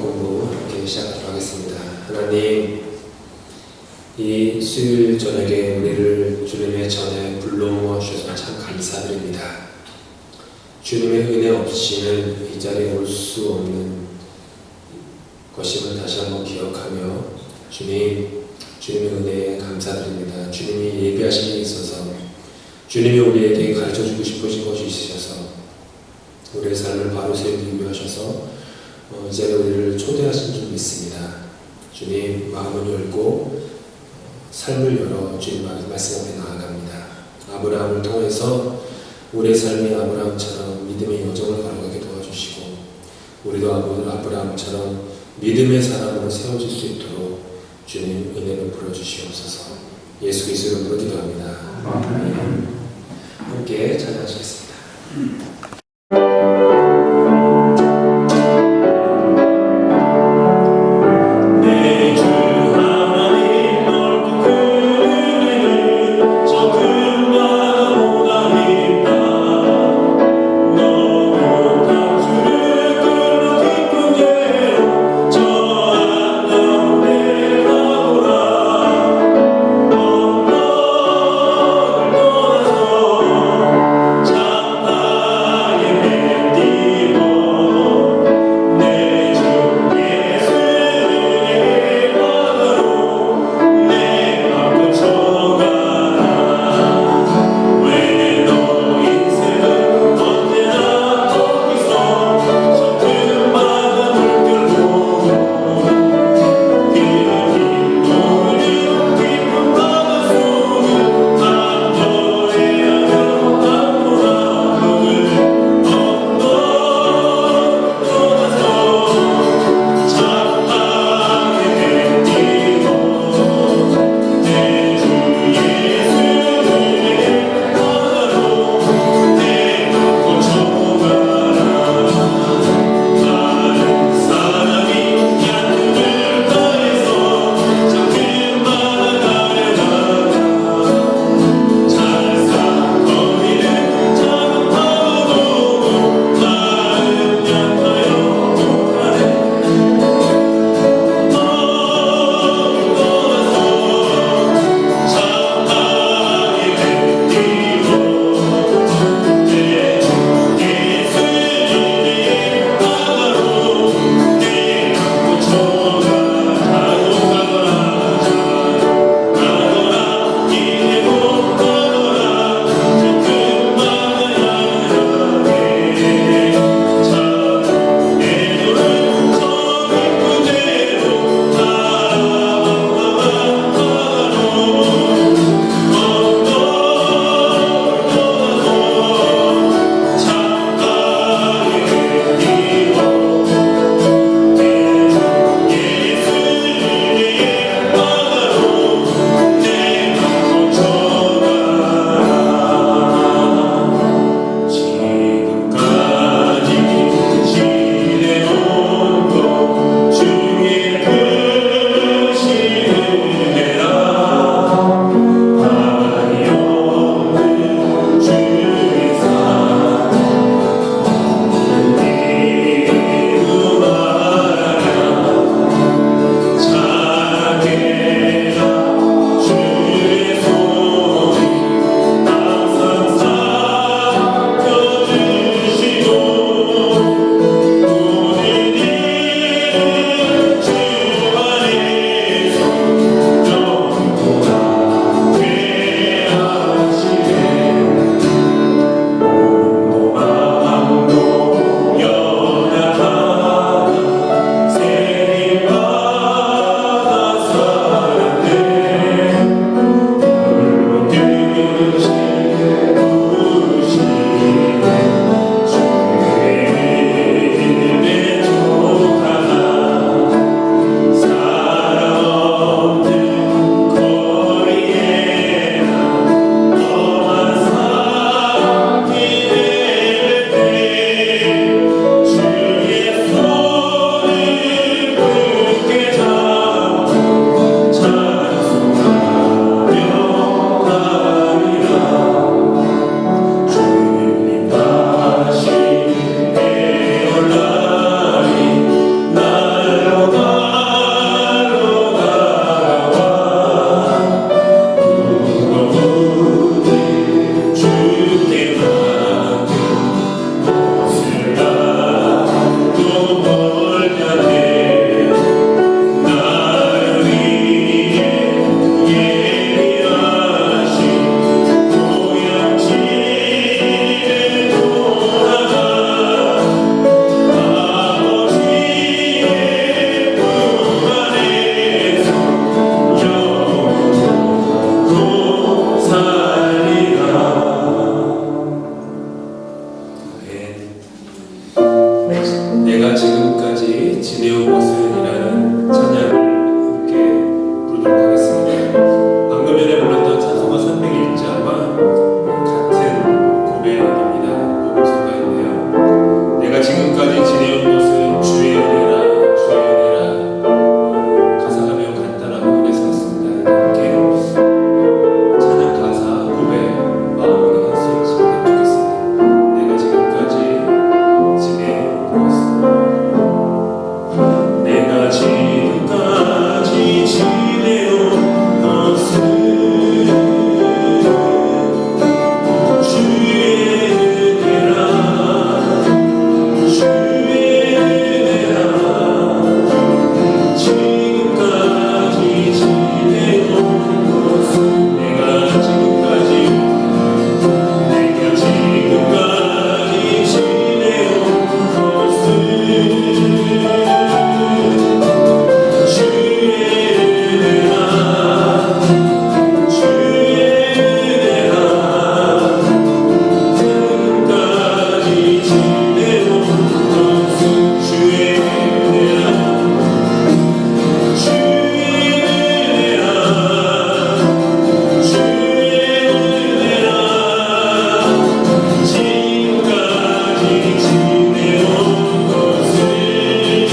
공부 함께 시작하도록 하겠습니다. 하나님, 이 수요일 저녁에 우리를 주님의 전에 불러모아 주셔서 참 감사드립니다. 주님의 은혜 없이는 이 자리에 올 수 없는 것임을 다시 한번 기억하며 주님의 은혜에 감사드립니다. 주님이 예비하신 게 있어서 주님이 우리에게 가르쳐주고 싶으신 것이 있으셔서 우리의 삶을 바로 세우기 위하셔서 이 자리에 우리를 초대하신 줄 믿습니다. 주님, 마음을 열고 삶을 열어 주님 말씀 앞에 나아갑니다. 아브라함을 통해서 우리의 삶이 아브라함처럼 믿음의 여정을 걸어가게 도와주시고 우리도 아브라함처럼 믿음의 사람으로 세워질 수 있도록 주님 은혜를 부어주시옵소서. 예수 그리스도 이름으로 기도합니다. 아멘. 함께 찬양하시겠습니다. 참 내가 지금까지 지내온 것은이라는 찬양을 함께 부르도록 하겠습니다. 방금 전에 불렀던 찬송가 301자와 같은 고백입니다. 복음성가인데요. 내가 지금까지 지내온 것은 주의 은혜라 주의 은혜라. 가사가 매우 간단하고 은혜 샀습니다. 함께 찬양 가사 고백 마음으로 한 소절씩 해주겠습니다. 내가 지금까지 지내온 것은 내가 지금까지 지내온 것은 주의 은혜라 주의 은혜라. 지금까지 지내온 것은 내가 지금까지 지내온 것은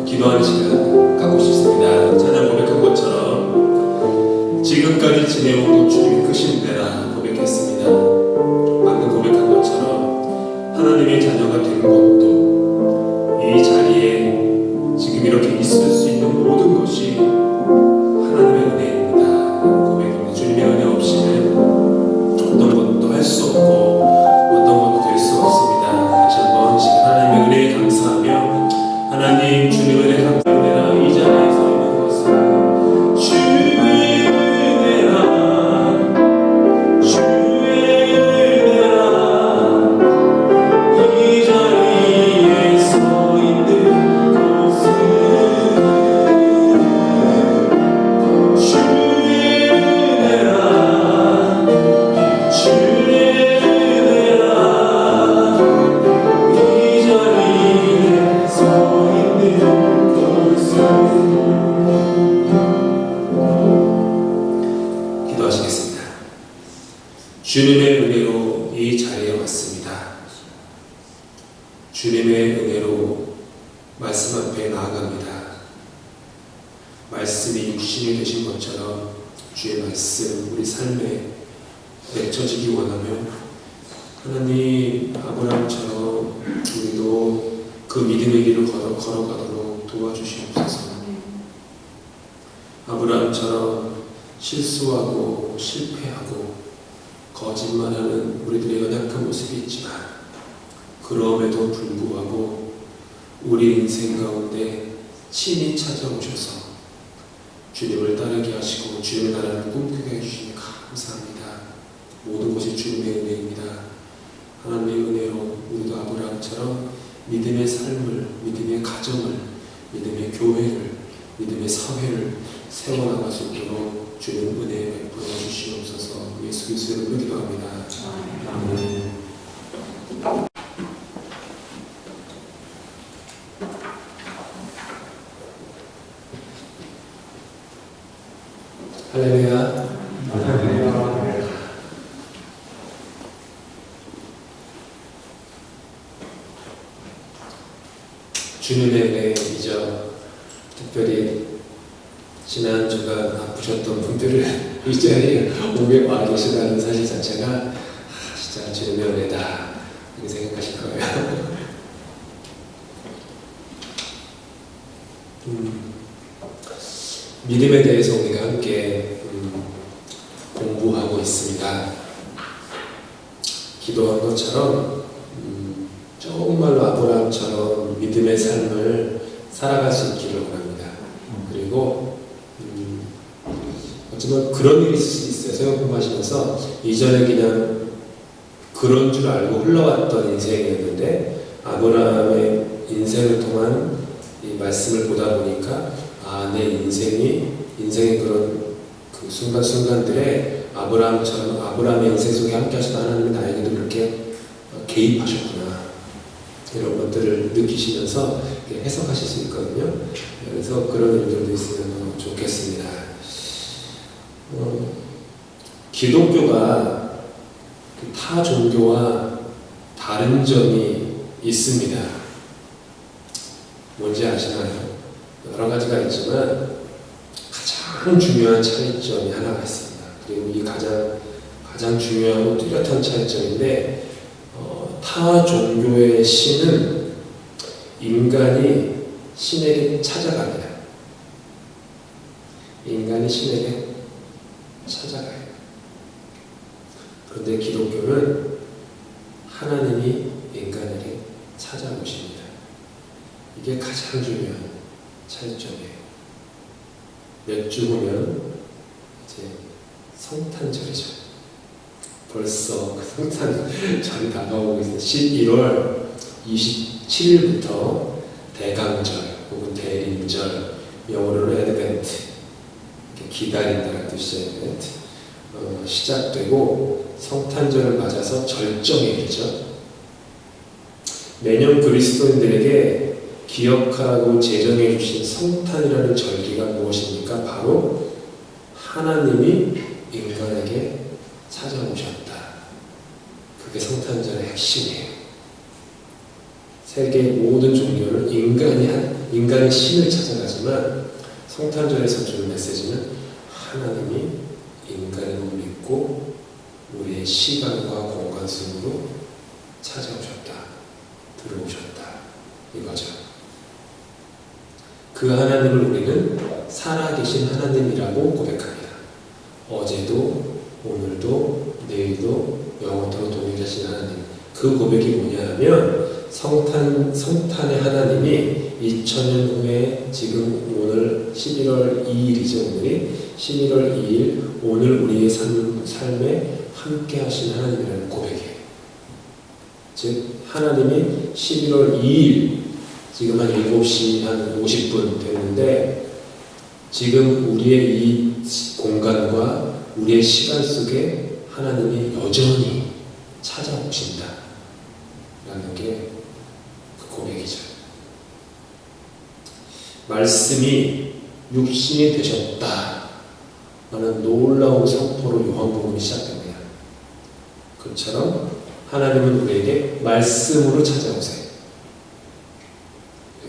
기도하는 시간 갖고 싶습니다. 찬양 고백한 것처럼 지금까지 지내온 것 주님이 크신데라 고백했습니다. 방금 고백한 것처럼 하나님의 자녀가 된 것도 이 자리에 지금 이렇게 있을 수 있는 모든 것이 하나님의 은혜입니다. 고백입니다. 주님의 은혜 없이는 어떤 것도 할 수 없고 어떤 것도 될 수 없습니다. 다시 한번 지금 하나님의 은혜에 감사하며 하나님 주님의 은혜 감사합니다. 이 자리에 서 있는 것은 주의 은혜라 기도하시겠습니다. 주님의 은혜로 이 자리에 왔습니다. 주님의 은혜로 말씀 앞에 나아갑니다. 말씀이 육신이 되신 것처럼 주의 말씀 우리 삶에 맺혀지기 원하며 하나님 아브라함처럼 우리도 그 믿음의 길을 걸어가도록 도와주시옵소서. 아브라함처럼 실수하고 실패하고 거짓말하는 우리들의 연약한 모습이 있지만 그럼에도 불구하고 우리 인생 가운데 친히 찾아오셔서 주님을 따르게 하시고 주님의 나라를 꿈꾸게 해주시니 감사합니다. 모든 것이 주님의 은혜입니다. 하나님의 은혜로 우리도 아브라함처럼 믿음의 삶을, 믿음의 가정을, 믿음의 교회를, 믿음의 사회를 세워나갈 수 있도록 주님 은혜 베풀어 주시옵소서. 예수 그리스도의 이름으로 기도합니다. 아멘. 할렐루야. 주님의 은혜이죠. 특별히 지난 주간 아프셨던 분들을 이 자리에 오게 와 계시다는 사실 자체가 진짜 주님의 은혜다 이렇게 생각하실 거예요. 믿음에 대해서 우리가 함께 공부하고 있습니다. 기도한 것처럼 정말로 아브라함처럼 믿음의 삶을 살아갈 수 있기를 원합니다. 그리고 어쩌면 그런 일이 있을 수 있어요. 성경 공부하시면서 이전에 그냥 그런 줄 알고 흘러왔던 인생이었는데 아브라함의 인생을 통한 이 말씀을 보다 보니까 내 인생의 그런 그 순간순간들에 아브라함의 인생 속에 함께 하시던 하나님이 나에게도 그렇게 개입하셨구나. 이런 것들을 느끼시면서 해석하실 수 있거든요. 그래서 그런 일들도 있으면 좋겠습니다. 기독교가 타 종교와 다른 점이 있습니다. 뭔지 아시나요? 여러 가지가 있지만 가장 중요한 차이점이 하나가 있습니다. 그리고 이 가장 중요하고 뚜렷한 차이점인데 타 종교의 신은 인간이 신에게 찾아갑니다. 인간이 신에게 찾아가요. 그런데 기독교는 하나님이 인간에게 찾아오십니다. 이게 가장 중요한 차이점이에요. 몇 주 후면 이제 성탄절이죠. 벌써 그 성탄절이 다가오고 있어요. 11월 27일부터 대강절 혹은 대림절, 영어로는 애드벤트, 기다린다는 뜻이죠. 애드벤트 시작되고 성탄절을 맞아서 절정일이죠. 매년 그리스도인들에게 기억하고 제정해 주신 성탄이라는 절기가 무엇입니까? 바로 하나님이 인간에게 찾아오셨다. 그게 성탄절의 핵심이에요. 세계 모든 종교는 인간의 신을 찾아가지만 성탄절에서 주는 메시지는 하나님이 인간을 믿고 우리의 시간과 공간 속으로 찾아오셨다. 들어오셨다. 이거죠. 그 하나님을 우리는 살아계신 하나님이라고 고백합니다. 어제도 오늘도 내일도 영원토록 동일하신 하나님. 그 고백이 뭐냐 하면 성탄의 하나님이 2000년 후에 지금 오늘 11월 2일이죠. 오늘이 11월 2일 오늘 우리의 삶에 함께 하신 하나님이라는 고백이에요. 즉 하나님이 11월 2일 지금 한 7시 한 50분 됐는데 지금 우리의 이 공간과 우리의 시간 속에 하나님이 여전히 찾아오신다 라는 게 그 고백이죠. 말씀이 육신이 되셨다 라는 놀라운 선포로 요한복음이 시작됩니다. 그처럼 하나님은 우리에게 말씀으로 찾아오세요.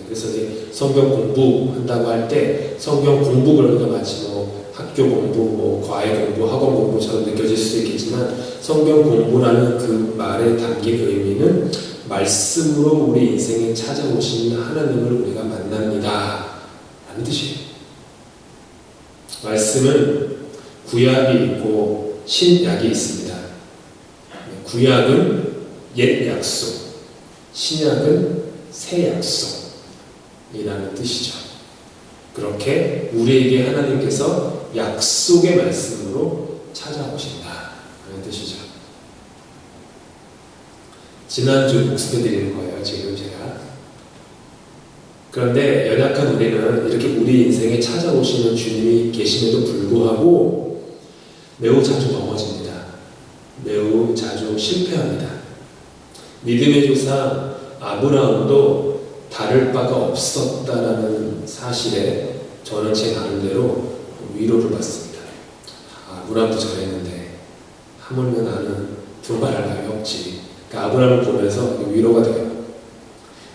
그래서 이제 성경 공부한다고 할 때 성경 공부 그러니까 마치 학교 공부, 과외 공부, 학원 공부처럼 느껴질 수도 있겠지만 성경 공부라는 그 말에 담긴 의미는 말씀으로 우리 인생에 찾아오시는 하나님을 우리가 만납니다 라는 뜻이에요. 말씀은 구약이 있고 신약이 있습니다. 구약은 옛 약속, 신약은 새 약속이라는 뜻이죠. 그렇게 우리에게 하나님께서 약속의 말씀으로 찾아오신다 라는 뜻이죠. 지난주 복습해드리는 거예요, 지금 제가. 그런데 연약한 우리는 이렇게 우리 인생에 찾아오시는 주님이 계심에도 불구하고 매우 자주 넘어집니다. 매우 자주 실패합니다. 믿음의 조상 아브라함도 다를 바가 없었다라는 사실에 저는 제 나름대로 위로를 받습니다. 아브라함도 저랬는데 하물며 나는 두말할 나위 없지. 그러니까 아브라함을 보면서 위로가 돼요.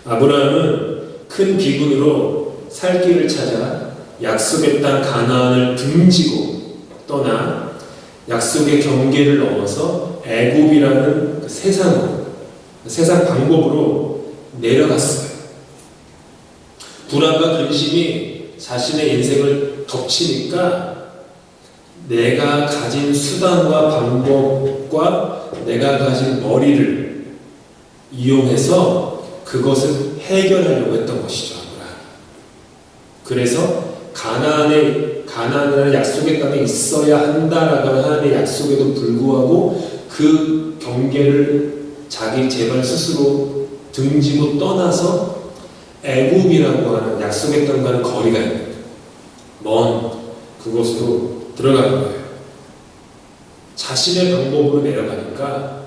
아브라함은 큰 기근으로 살 길을 찾아 약속의 땅 가나안을 등지고 떠나 약속의 경계를 넘어서 애굽이라는 그 세상 방법으로 내려갔어요. 불안과 근심이 자신의 인생을 덮치니까 내가 가진 수단과 방법과 내가 가진 머리를 이용해서 그것을 해결하려고 했던 것이죠. 그래서 가나안이라는 약속의 땅에 있어야 한다라고 하는 하나님의 약속에도 불구하고 그 경계를 자기 제발 스스로 등지고 떠나서 애굽이라고 하는 약속의 땅과는 거리가 있는 먼 그곳으로 들어가는 거예요. 자신의 방법으로 내려가니까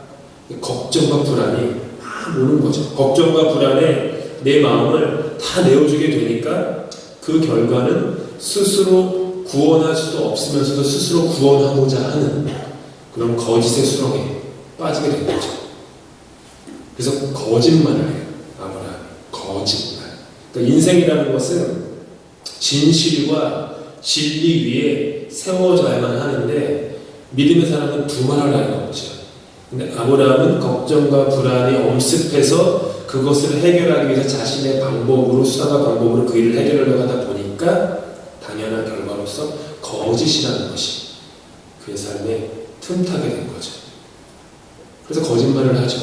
걱정과 불안이 막 오는 거죠. 걱정과 불안에 내 마음을 다 내어주게 되니까 그 결과는 스스로 구원할 수도 없으면서도 스스로 구원하고자 하는 그런 거짓의 수렁에 빠지게 된 거죠. 그래서 거짓말을 해요. 아브라함이 거짓말. 그러니까 인생이라는 것은 진실과 진리 위에 세워져야만 하는데 믿음의 사람은 두말할 나위가 없죠. 근데 아브라함은 걱정과 불안이 엄습해서 그것을 해결하기 위해서 자신의 방법으로 수단과 방법으로 그 일을 해결하려고 하다 보니까 당연한 결과로서 거짓이라는 것이 그의 삶에 틈타게 된 거죠. 그래서 거짓말을 하죠.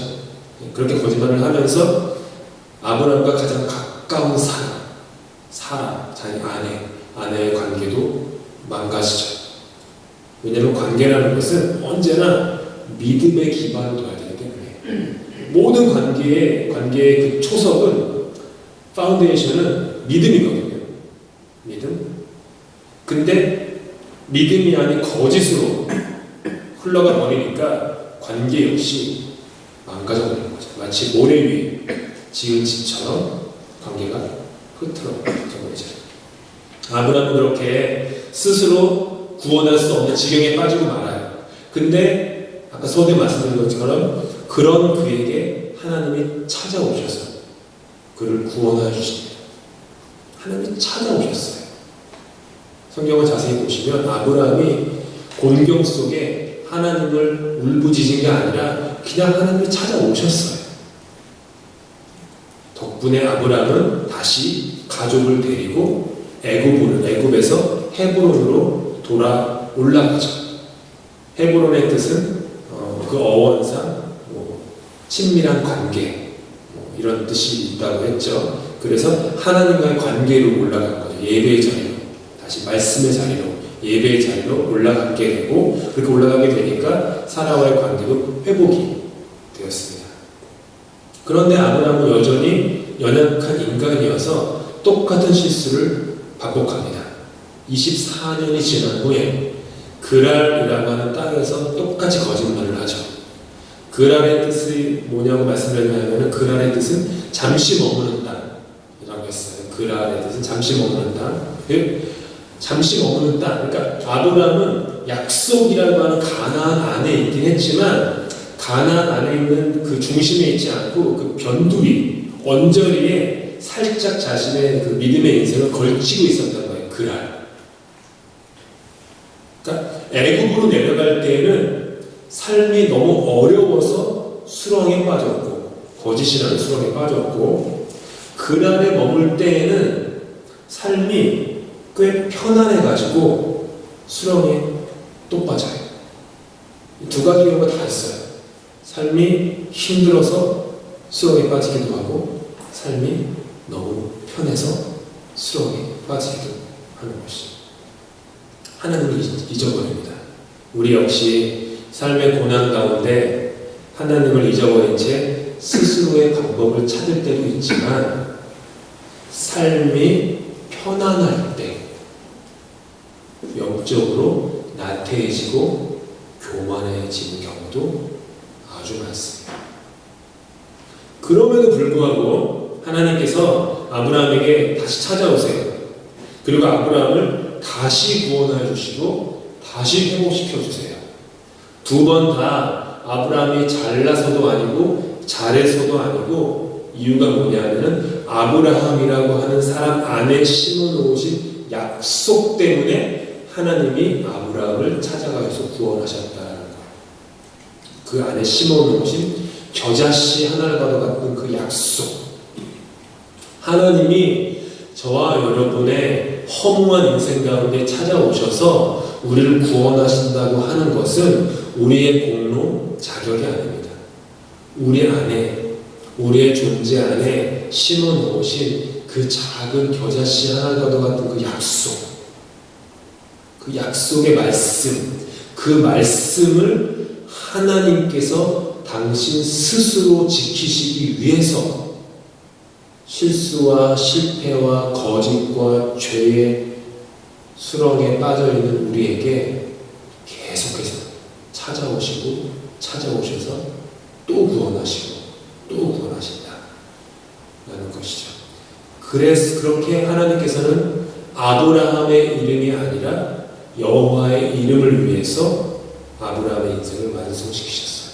그렇게 거짓말을 하면서 아브라함과 가장 가까운 사람, 자기 아내의 관계도 망가지죠. 왜냐하면 관계라는 것은 언제나 믿음의 기반을 둬야 되기 때문에 모든 관계의 그 초석은 파운데이션은 믿음이거든요. 믿음. 근데 믿음이 아닌 거짓으로 흘러가 버리니까 관계 역시 망가져 버리는 거죠. 마치 모래 위에 지은 집처럼 관계가 흐트러져 버리죠. 아브라함은 그렇게 스스로 구원할 수 없는 지경에 빠지고 말아요. 근데 아까 서두에 말씀드린 것처럼 그런 그에게 하나님이 찾아오셔서 그를 구원하여 주십니다. 하나님이 찾아오셨어요. 성경을 자세히 보시면 아브라함이 곤경 속에 하나님을 울부짖은 게 아니라 그냥 하나님이 찾아오셨어요. 덕분에 아브라함은 다시 가족을 데리고 애굽에서 헤브론으로 올라가죠. 헤브론의 뜻은 그 어원상 친밀한 관계 이런 뜻이 있다고 했죠. 그래서 하나님과의 관계로 올라간 거죠. 예배의 자리로, 다시 말씀의 자리로, 예배의 자리로 올라가게 되고 그렇게 올라가게 되니까 사라와의 관계도 회복이 되었습니다. 그런데 아브라함은 여전히 연약한 인간이어서 똑같은 실수를 반복합니다. 24년이 지난 후에 그랄이라고 하는 땅에서 똑같이 거짓말을 하죠. 그랄의 뜻이 뭐냐고 말씀드렸냐면 그랄의 뜻은 잠시 머무는 땅이라고 했어요. 그랄의 뜻은 잠시 머무는 땅. 잠시 머무는 땅. 그러니까 아브라함은 약속이라고 하는 가나안 안에 있긴 했지만 가나안 안에 있는 그 중심에 있지 않고 그 변두리, 언저리에 살짝 자신의 그 믿음의 인생을 걸치고 있었던 거예요. 그날. 그러니까 애굽으로 내려갈 때에는 삶이 너무 어려워서 수렁에 빠졌고 거짓이라는 수렁에 빠졌고 그날에 머물 때에는 삶이 꽤 편안해가지고 수렁에 또 빠져요. 두 가지 경우가 다 있어요. 삶이 힘들어서 수렁에 빠지기도 하고 삶이 너무 편해서 수렁에 빠지기도 하는 것이 하나님을 잊어버립니다. 우리 역시 삶의 고난 가운데 하나님을 잊어버린 채 스스로의 방법을 찾을 때도 있지만 삶이 편안할 때 영적으로 나태해지고 교만해지는 경우도 아주 많습니다. 그럼에도 불구하고 하나님께서 아브라함에게 다시 찾아오세요. 그리고 아브라함을 다시 구원해 주시고 다시 회복시켜 주세요. 두 번 다 아브라함이 잘나서도 아니고 잘해서도 아니고 이유가 뭐냐면은 아브라함이라고 하는 사람 안에 심어놓으신 약속 때문에 하나님이 아브라함을 찾아가서 구원하셨다는 거예요. 그 안에 심어놓으신 겨자씨 하나과도 같은 그 약속. 하나님이 저와 여러분의 허무한 인생 가운데 찾아오셔서 우리를 구원하신다고 하는 것은 우리의 공로, 자격이 아닙니다. 우리 안에, 우리의 존재 안에 심어놓으신 그 작은 겨자씨 하나과도 같은 그 약속, 그 약속의 말씀, 그 말씀을 하나님께서 당신 스스로 지키시기 위해서 실수와 실패와 거짓과 죄의 수렁에 빠져있는 우리에게 계속해서 찾아오셔서 또 구원하시고 또 구원하신다 라는 것이죠. 그래서 그렇게 하나님께서는 아브라함의 이름이 아니라 여호와의 이름을 위해서 아브라함의 인생을 완성시키셨어요.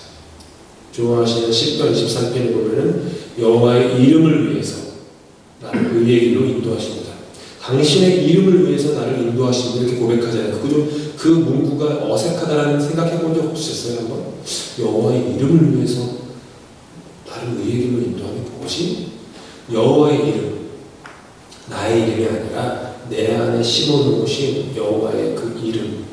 좋아하시는 시편 23편에 보면은 여호와의 이름을 위해서 나를 의의 길로 인도하십니다. 당신의 이름을 위해서 나를 인도하십니다. 이렇게 고백하잖아요. 그 문구가 어색하다는 생각해 본 적 없으셨어요? 한번? 여호와의 이름을 위해서 나를 의의 길로 인도하는 게 뭐지? 여호와의 이름, 나의 이름이 아니라 내 안에 심어놓으신 여호와의 그 이름,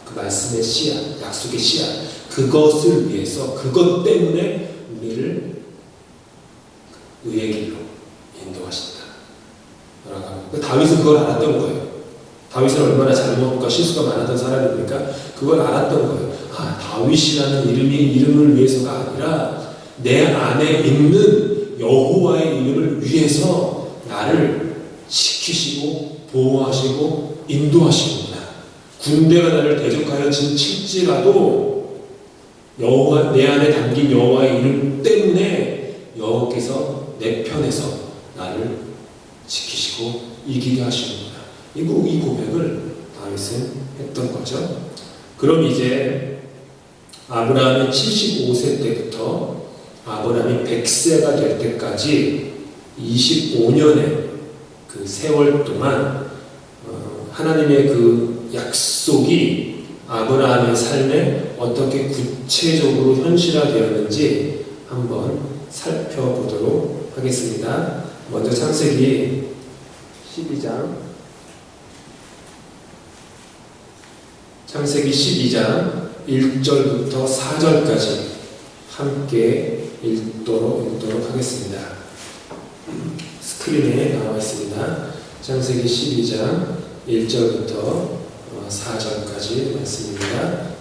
그 말씀의 씨앗, 약속의 씨앗, 그것을 위해서, 그것 때문에 우리를 의의 길로 인도하신다. 다윗은 그걸 알았던 거예요. 다윗은 얼마나 잘못과 실수가 많았던 사람입니까? 그걸 알았던 거예요. 다윗이라는 이름을 위해서가 아니라 내 안에 있는 여호와의 이름을 위해서 나를 지키시고 보호하시고 인도하시는구나. 군대가 나를 대적하여 칠지라도 내 안에 담긴 여호와의 이름 때문에 여호와께서 내 편에서 나를 지키시고 이기게 하시는구나. 이 고백을 다윗은 했던 거죠. 그럼 이제 아브라함이 75세 때부터 아브라함이 100세가 될 때까지 25년의 그 세월 동안 하나님의 그 약속이 아브라함의 삶에 어떻게 구체적으로 현실화되었는지 한번 살펴보도록 하겠습니다. 먼저 창세기 12장 1절부터 4절까지 함께 읽도록 하겠습니다. 스크린에 나와 있습니다. 창세기 12장 1절부터 4절까지 말씀입니다.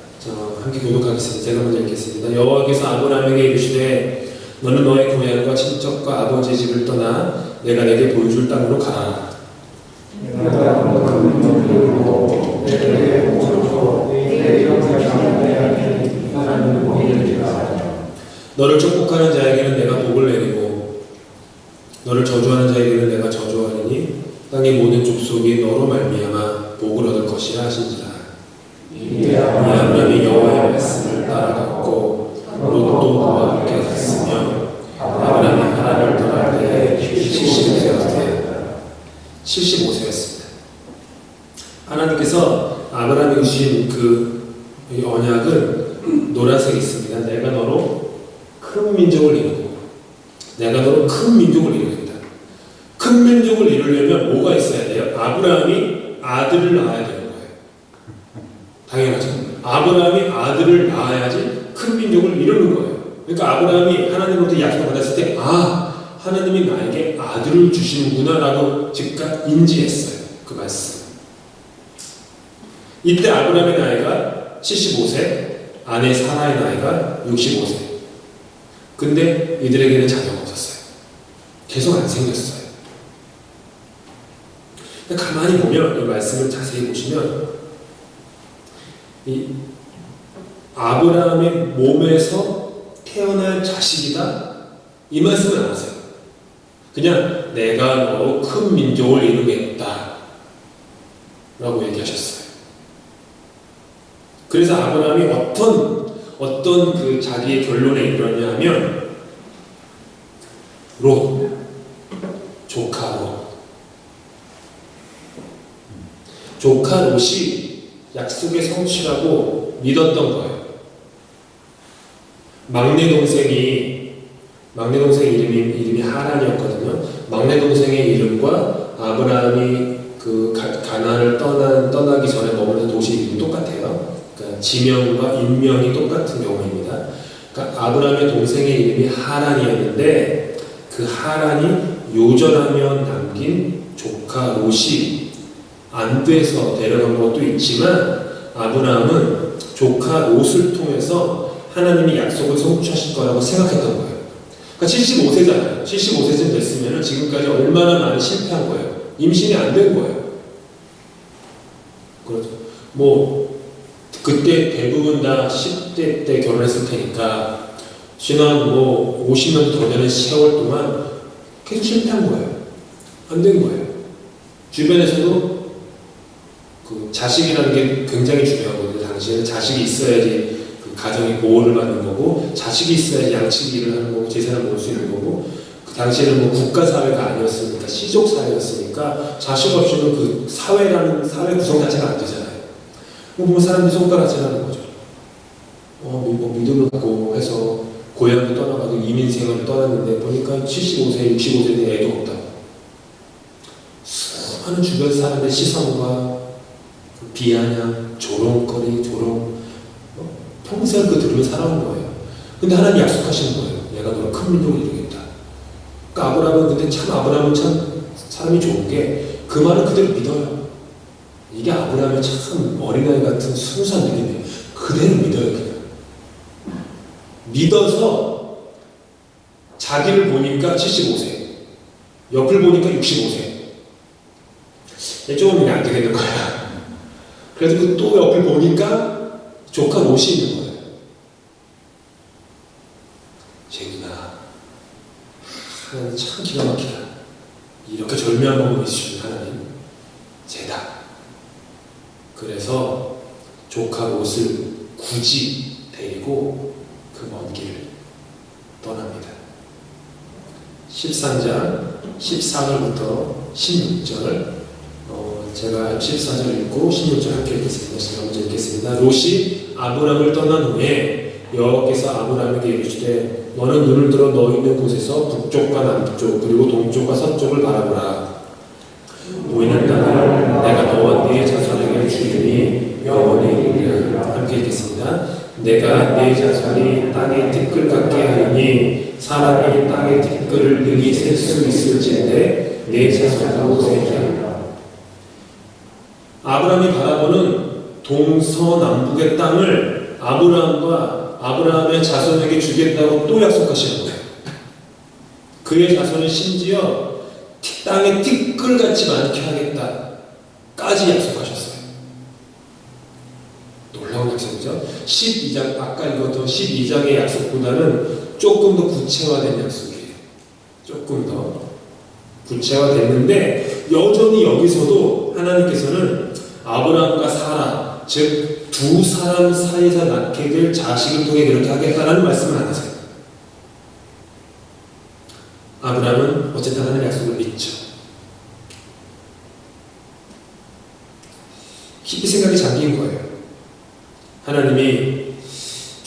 함께 교독하겠습니다. 제가 먼저 읽겠습니다. 여호와께서 아브라함에게 이르시되 너는 너의 고향과 친척과 아버지의 집을 떠나 내가 내게 보여줄 땅으로 가라. 너를 축복하는 자에게는 내가 복을 내리고 너를 저주하는 자에게는 내가 저주하리니 땅의 모든 족속이 너로 말미암아 복을 보면은 노란색이 있습니다. 내가 너로 큰 민족을 이루고, 내가 너로 큰 민족을 이루겠다. 큰 민족을 이루려면 뭐가 있어야 돼요? 아브라함이 아들을 낳아야 되는 거예요. 당연하죠. 아브라함이 아들을 낳아야지 큰 민족을 이루는 거예요. 그러니까 아브라함이 하나님으로부터 약속을 받았을 때, 아, 하나님이 나에게 아들을 주시는구나 라고 즉각 인지했어요. 그 말씀. 이때 아브라함의 나이가 75세, 아내 사라의 나이가 65세. 근데 이들에게는 자녀가 없었어요. 계속 안 생겼어요. 가만히 보면, 이 말씀을 자세히 보시면, 이 아브라함의 몸에서 태어날 자식이다? 이 말씀은 안 하세요. 그냥 내가 너로 큰 민족을 이루겠다 라고 얘기하셨어요. 그래서 아브라함이 어떤 그 자기의 결론에 이르렀냐 하면, 롯, 조카 롯. 조카 롯이 약속의 성취라고 믿었던 거예요. 막내 동생의 이름이 하란이었거든요. 막내 동생의 이름과 아브라함이 그 가나안을 떠나기 전에 머무르던 도시 이름이 똑같아요. 그러니까 지명과 인명이 똑같은 경우입니다. 그러니까 아브라함의 동생의 이름이 하란이었는데, 그 하란이 요절하며 남긴 조카 롯이 안 돼서 데려간 것도 있지만, 아브라함은 조카 롯을 통해서 하나님이 약속을 성취하실 거라고 생각했던 거예요. 그러니까 75세잖아요. 75세쯤 됐으면 지금까지 얼마나 많이 실패한 거예요. 임신이 안 된 거예요. 그렇죠. 그때 대부분 다 10대 때 결혼했을 테니까, 지난 50년 더 되는 세월 동안 계속 실패한 거예요. 안 된 거예요. 주변에서도 그 자식이라는 게 굉장히 중요하거든요. 당시에는 자식이 있어야지 그 가정이 보호를 받는 거고, 자식이 있어야지 양치기를 하는 거고, 재산을 모을 수 있는 거고, 그 당시에는 국가사회가 아니었으니까, 시족사회였으니까, 자식 없이는 그 사회 구성 자체가 안 되잖아요. 보면 사람들이 손가락질하는 거죠. 믿음을 갖고 해서 고향도 떠나가고 이민 생활을 떠났는데, 보니까 75세, 65세 된 애도 없다. 수많은 주변 사람의 시선과 비아냥, 조롱거리, 평생 그 들으며 살아온 거예요. 근데 하나님 약속하시는 거예요. 내가 너를 큰 민족을 이루겠다. 그러니까 아브라함은 참 사람이 좋은 게, 그 말은 그대로 믿어요. 이게 아브라함의 참 어린아이 같은 순수한 믿음이에요. 그대로 믿어요. 그냥 믿어서 자기를 보니까 75세, 옆을 보니까 65세. 조금 안 되겠는 거야. 그래도 또 옆을 보니까 조카 롯이 있는 거예요. 제구나. 하나님 참 기가 막히다. 이렇게 절묘한 법을 있으신 하나님, 쟤다. 그래서 조카 롯을 굳이 데리고 그 먼 길을 떠납니다. 13장 14절부터 16절, 제가 14절 읽고 16절 함께 읽겠습니다. 제가 먼저 읽겠습니다. 롯이 아브람을 떠난 후에 여호와께서 아브람에게 이르시되, 너는 눈을 들어 너 있는 곳에서 북쪽과 남쪽 그리고 동쪽과 서쪽을 바라보라. 보이는 땅을 내가 너와 네 자손에게 주리니 영원히 이르리라. 함께 읽겠습니다. 내가 네 자손이 땅의 티끌 같게 하리니 사람이 땅의 티끌을 능히 셀 수 있을진데 네 자손도 세게 하리라. 아브라함이 바라보는 동서남북의 땅을 아브라함과 아브라함의 자손에게 주겠다고 또 약속하시는 거예요. 그의 자손은 심지어 땅의 티끌같이 많게 하겠다까지 약속하셨어요. 놀라운 약속이죠. 12장, 아까 읽었던 12장의 약속보다는 조금 더 구체화된 약속이에요. 조금 더 구체화됐는데, 여전히 여기서도 하나님께서는 아브라함과 사라, 즉 두 사람 사이에서 낳게 될 자식을 통해 그렇게 하겠다라는 말씀을 안 하세요. 아브라함은 어쨌든 하나님의 약속을 믿죠. 깊이 생각이 잠긴 거예요. 하나님이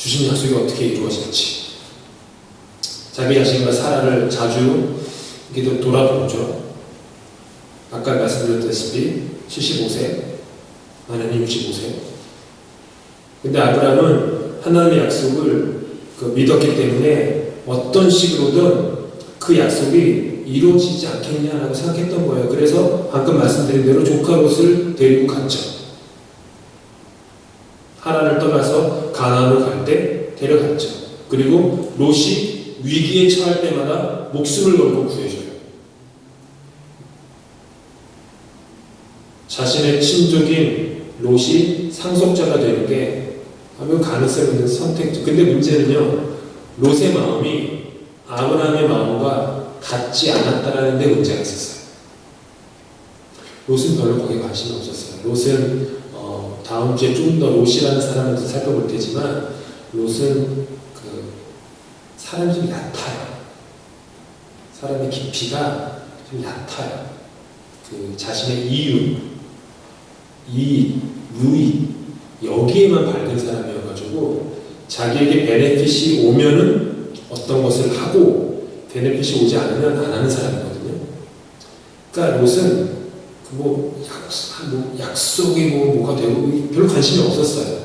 주신 약속이 어떻게 이루어질지. 자기 자신과 사라를 자주 이렇게 돌아보죠. 아까 말씀드렸다시피 75세, 하나님 65세. 근데 아브라함은 하나님의 약속을 믿었기 때문에 어떤 식으로든 그 약속이 이루어지지 않겠냐라고 생각했던 거예요. 그래서 방금 말씀드린 대로 조카 롯을 데리고 갔죠. 하란을 떠나서 가나안으로 갈 때 데려갔죠. 그리고 롯이 위기에 처할 때마다 목숨을 걸고 구해줘요. 자신의 친족인 롯이 상속자가 되는 게 아주 가능성 있는 선택죠. 근데 문제는요, 롯의 마음이 아브라함의 마음과 같지 않았다라는 데 문제가 있었어요. 롯은 별로 거기에 관심이 없었어요. 롯은 다음 주에 좀 더 롯이라는 사람을 살펴볼 테지만 롯은 사람이 좀 얕아요. 사람의 깊이가 좀 얕아요. 자신의 이익, 유익 여기에만 밝은 사람이어가지고 자기에게 베네핏이 오면은 어떤 것을 하고 베네핏이 오지 않으면 안 하는 사람이거든요. 그러니까 롯은 약속이 뭐가 되고 별로 관심이 없었어요.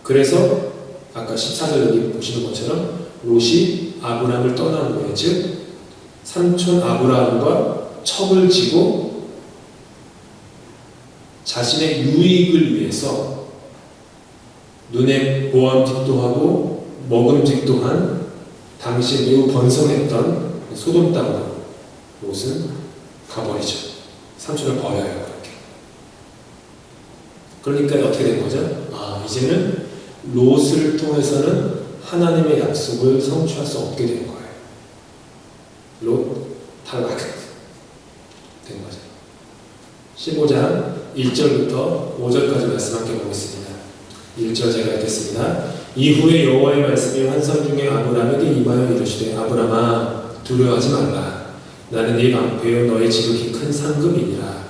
그래서 아까 14절 여기 보시는 것처럼 롯이 아브라함을 떠난 후에, 즉 삼촌 아브라함과 척을 지고 자신의 유익을 위해서 눈에 보암직도 하고 먹음직도 한 당시에 매우 번성했던 소돔 땅으로 롯은 가버리죠. 삼촌을 버려요. 그러니까 어떻게 된 거죠? 이제는 롯을 통해서는 하나님의 약속을 성취할 수 없게 된 거예요. 롯 탈락 된 거죠. 15장 1절부터 5절까지 말씀 함께 보겠습니다. 1절 제가 읽겠습니다. 이후에 여호와의 말씀이 환상 중에 아브라함에게 임하여 이르시되 아브라함아 두려워하지 말라. 나는 네 방패요 너의 지극히 큰 상급이니라.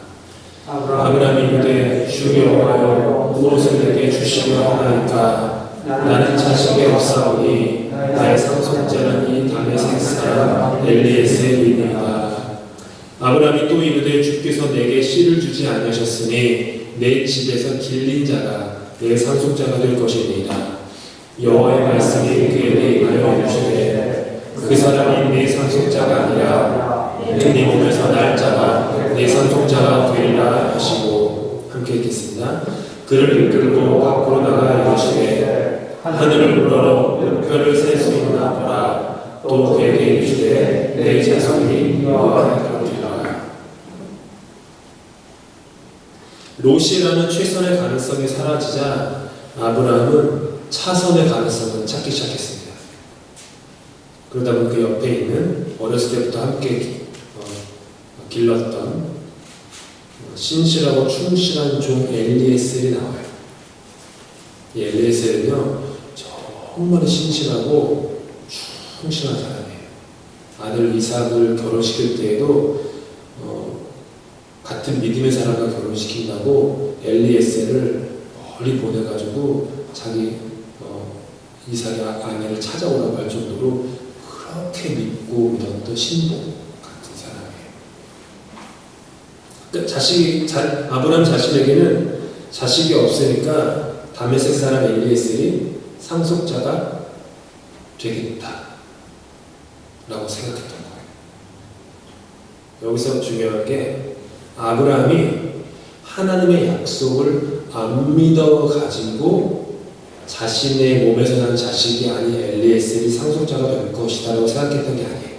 아브라함이 이르되 주 여호와여 무엇을 내게 주시려 하나이까. 나는 자식이 없사오니 나의 상속자는 이 다메섹 사람 엘리에셀이니라. 아브라함이 또 이르되 주께서 내게 씨를 주지 아니하셨으니 내 집에서 길린 자가 내 상속자가 될 것이니이다. 여호와의 말씀이 그에게 임하여 이르시되 그 사람이 내 상속자가 아니라 네 몸에서 날 자가 내 상속자가 되리라 하시고. 함께 읽겠습니다. 그를 이끌고 밖으로 나가 이르시되 하늘을 우러러 별을 셀 수 있나 보라. 또 그에게 이르시되 내 자손이 여호와의 되리라. 롯이라는 최선의 가능성이 사라지자 아브라함은 차선의 가능성을 찾기 시작했습니다. 그러다 보니 그 옆에 있는 어렸을 때부터 함께 길렀던 신실하고 충실한 종 엘리에셀이 나와요. 이 엘리에셀은요 정말 신실하고 충실한 사람이에요. 아들 이삭을 결혼시킬 때에도 같은 믿음의 사람과 결혼시킨다고 엘리에셀을 멀리 보내가지고 자기 이삭의 아내를 찾아오라고 할 정도로 그렇게 믿고 믿었던 신부 같은 사람이에요. 그러니까 아브라함 자신에게는 자식이 없으니까 다메섹 사람 엘리에셀이 상속자가 되겠다 라고 생각했던 거예요. 여기서 중요한 게 아브라함이 하나님의 약속을 안 믿어 가지고 자신의 몸에서 난 자식이 아닌 엘리에셀이 상속자가 될 것이다 라고 생각했던 게 아니에요.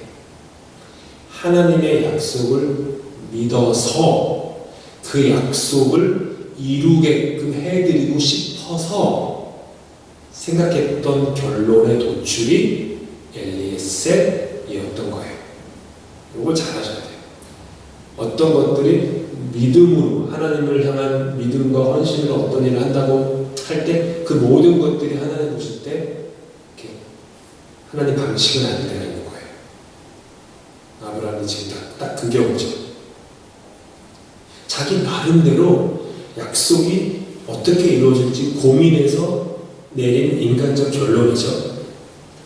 하나님의 약속을 믿어서 그 약속을 이루게끔 해드리고 싶어서 생각했던 결론의 도출이 엘리에셀이었던 거예요. 이걸 잘 아셔야 돼요. 어떤 것들이 믿음으로 하나님을 향한 믿음과 헌신으로 어떤 일을 한다고 할 때 그 모든 것들이 하나님 보실 때 이렇게 하나님 방식은 아니라 있는 거예요. 아브라함이 지금 딱 그 경우죠. 자기 나름대로 약속이 어떻게 이루어질지 고민해서 내린 인간적 결론이죠.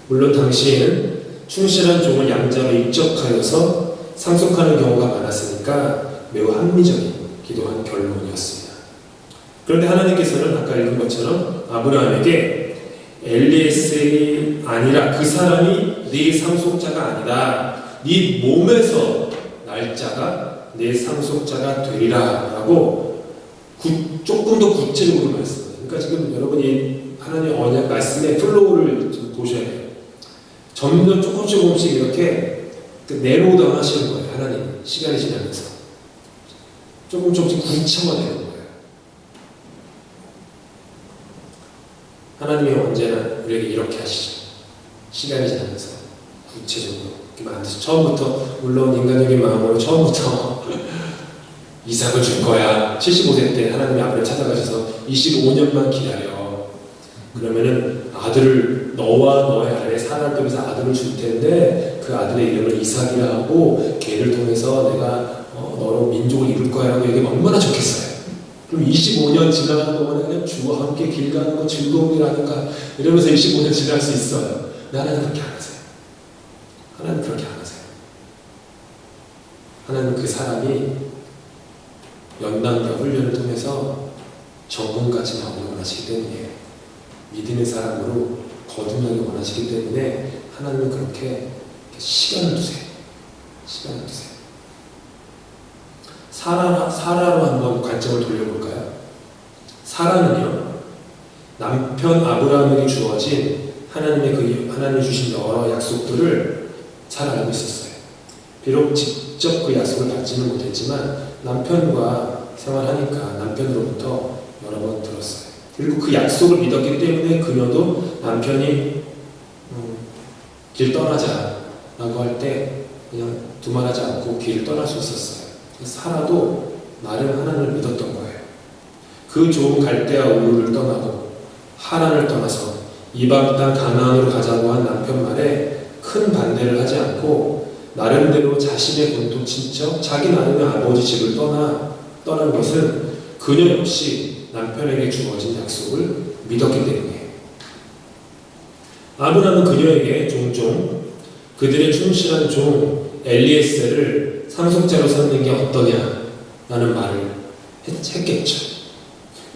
물론 당시에는 충실한 종을 양자로 입적하여서 상속하는 경우가 많았으니까 매우 합리적이기도 한 결론이었습니다. 그런데 하나님께서는 아까 읽은 것처럼 아브라함에게 엘리에셀이 아니라 그 사람이 네 상속자가 아니다. 네 몸에서 날 자가 내 상속자가 되리라 라고 조금 더 구체적으로 말씀합니다. 그러니까 지금 여러분이 하나님의 언약 말씀의 플로우를 좀 보셔야 돼요. 점점 조금씩 이렇게 내려오다 하시는 거예요. 하나님 시간이 지나면서 조금씩 구체화되는 거예요. 하나님이 언제나 우리에게 이렇게 하시죠. 시간이 지나면서 구체적으로 이렇게 만드시죠. 처음부터 물론 인간적인 마음으로 처음부터 이삭을 줄 거야. 75세 때 하나님이 아브라함을 찾아가셔서 25년만 기다려. 그러면은 아들을 너와 너의 아내 사라를 통해서 아들을 줄 텐데 그 아들의 이름을 이삭이라 하고 걔를 통해서 내가 너로 민족을 이룰 거야 라고 얘기하면 얼마나 좋겠어요. 그럼 25년 지나가는 동안에 그냥 주와 함께 길 가는 거 즐거운 일 하는가 이러면서 25년 지날 수 있어요. 근데 하나님 그렇게 안 하세요. 하나님 그렇게 안 하세요. 하나님 그 사람이 연단과 훈련을 통해서 전문가치 나오길 원하시기 때문이에요. 믿음의 사람으로 거듭나기 원하시기 때문에 하나님은 그렇게 시간을 두세요. 시간을 두세요. 사라로 한번 관점을 돌려볼까요? 사라는요, 남편 아브라함에게 주어진 하나님이 주신 여러 약속들을 잘 알고 있었어요. 비록 직접 그 약속을 받지는 못했지만 남편과 생활하니까 남편으로부터 여러 번 들었어요. 그리고 그 약속을 믿었기 때문에 그녀도 남편이 길 떠나자라고 할 때 그냥 두말하지 않고 길을 떠날 수 있었어요. 사라도 나름 하나님을 믿었던 거예요. 그 좋은 갈대아 우르를 떠나고 하란을 떠나서 이방 땅 가나안으로 가자고 한 남편 말에 큰 반대를 하지 않고 나름대로 자신의 본토 친척, 자기 나름의 아버지 집을 떠난 것은 그녀 역시 남편에게 주어진 약속을 믿었기 때문이에요. 아브라함은 그녀에게 종종 그들의 충실한 종 엘리에셀을 상속자로 삼는 게 어떠냐라는 말을 했겠죠.